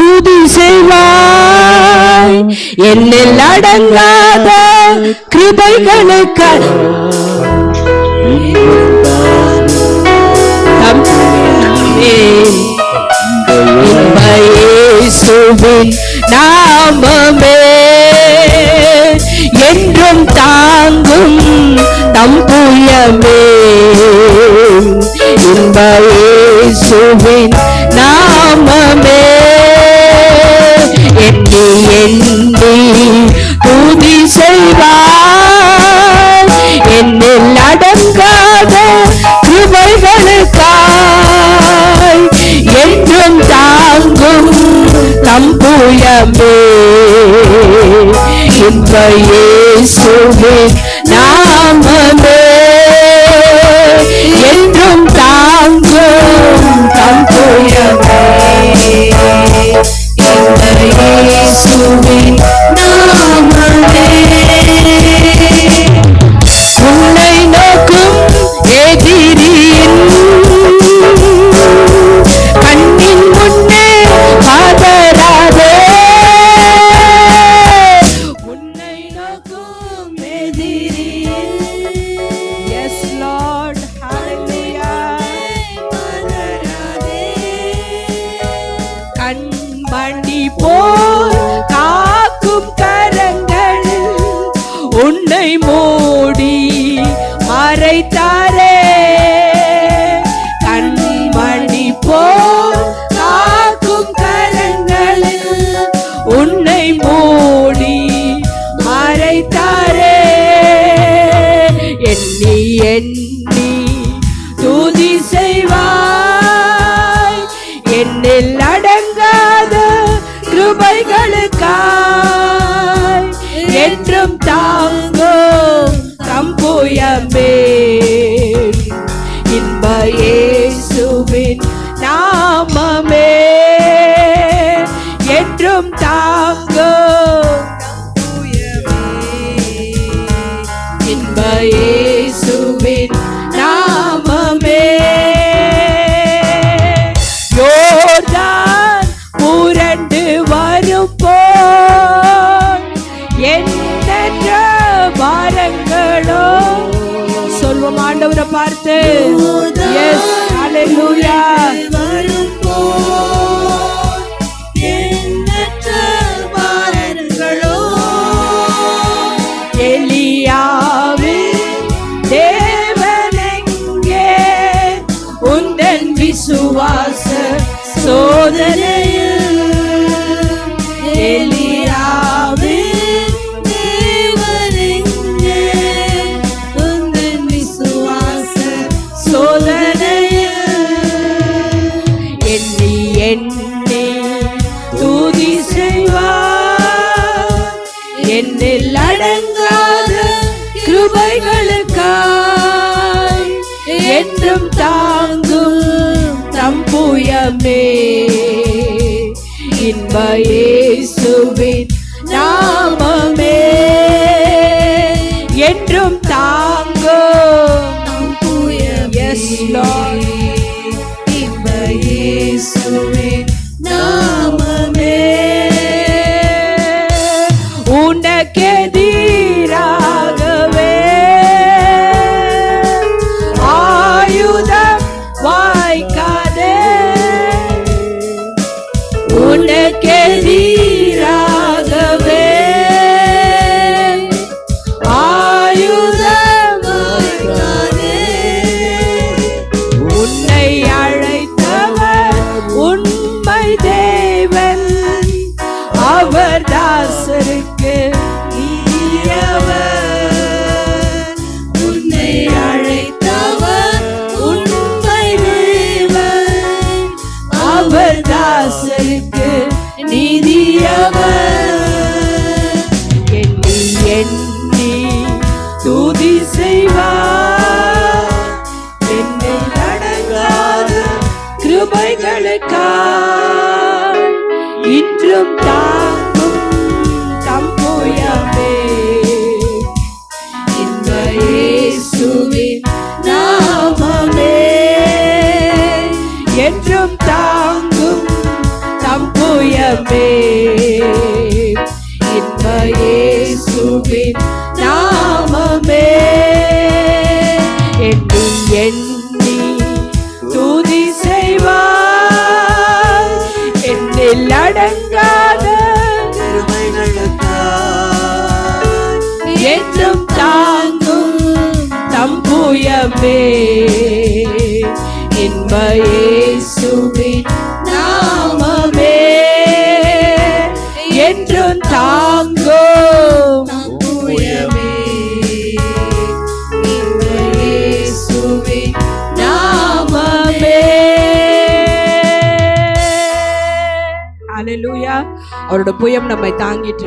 துதி செய்வாய். என்னில் அடங்காத கிருபைகளுக்கு இயேசுவின் நாமமே என்றும் தாங்கும் தம்புயமே. இயேசுவின் நாமமே எண்ணி எண்ணி துதி செய்வாய். என்னில் அடங்காத கிருபைகளுக்காய் என்றும் தாங்கும் தம்புயமே. இயேசுவின் நாமமே என்றும் தாங்கும் தம்புயமே. இயேசுவின் நாமமே உன்னை நோக்கும் எதிரியின் கண்ணின் முன்னே பதறாதே. உன்னை நோக்கும் எதிரியின் எஸ் லார்ட் ஹalleluya பதறாதே. கண்மணி போல் காக்கும் கரங்கள் உன்னை மூடி மறைத்தாரே. கண்மணி போல் காக்கும் கரங்கள் உன்னை மூடி மறைத்தாரே. எண்ணி எண்ணி துதி செய்வாய். என்னில் அடங்காத கிருபைகளுக்காய் என்றும் தாங்கும் தம்புயமே. இயேசுவின் நாமமே என்றும் தாங்கும் தம்புயமே. இயேசுவின் நாமமே யோர்தான் புரண்டு வரும் போல் எண்ணற்ற பாரங்களோ சொல்வோம் ஆண்டவரை பார்த்து. எஸ் ஹalleluya வரும் போல் எண்ணற்ற பாரங்களோ எலியாவின் தேவனெங்கே உந்தன் விசுவாச சோதனையில். எலியாவின் தேவனெங்கே உந்தன் விசுவாச சோதனையில். எண்ணி எண்ணி துதி செய்வாய். என்னில் அடங்காத கிருபைகளுக்காய் என்றும் தாங்கும் தம்புயமே. இயேசுவின் நாமமே என்றும் தாங்கும் தம்புயமே. எஸ் லார்ட் இயேசுவின் நாமமே உனக்கெதிராகவே ஆயுதம் வாய்க்காதே. உனக்கெதிராகவே ஆயுதம் வாய்க்காதே. உன்னை அழைத்தவர் உண்மை தேவன். அவர் தாசருக்கு நீதியவர். உன்னை அழைத்தவர் உண்மை தேவன். அவர் தாசருக்கு நீதியவர். எண்ணி எண்ணி துதி செய்வார். என்னில் அடங்காத கிருபைகளுக்காய் இன்றும் தாங்கும் புயமே இன்ப இயேசுவின் நாமமே எண்ணி எண்ணி துதி செய்வார் என்னில் அடங்காத என்றும் தாங்கும் தம் புயமே இன்ப இயேசுவின் நாமமே என்றும் தாங்கும் புயமே இன்ப இயேசுவின் நாமமே. அல்லேலூயா. அவரோட புயம் நம்மை தாங்கிட்டு